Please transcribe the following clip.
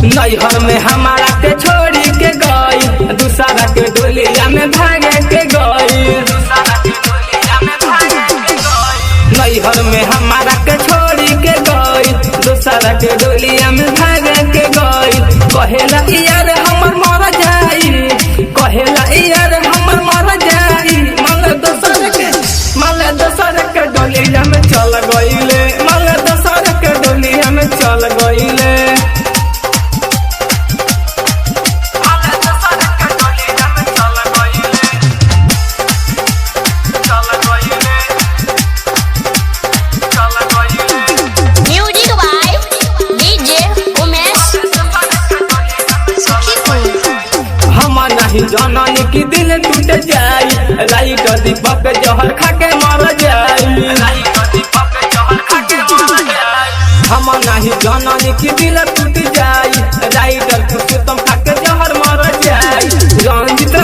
नैहर में हमारा के छोड़ी के गई, दूसरा के डोलिया में भागे के गई। नैहर में हमारा के छोड़ी के गई, दूसरा के डोलिया में भागे के गई। कहेला यार हमर मर जाई, कहेला यार हमर मर जाई। माल दोसर के डोलिया में चल गईले, माल दोसर के डोलिया में चल गईले। जननी की दिल टूट जाई, लाइट दीपक जहर खाके मर जाई। हम नहीं जननी की दिल टूट जाई, लाइट कुसुम खाके जहर मर जाई। रंजित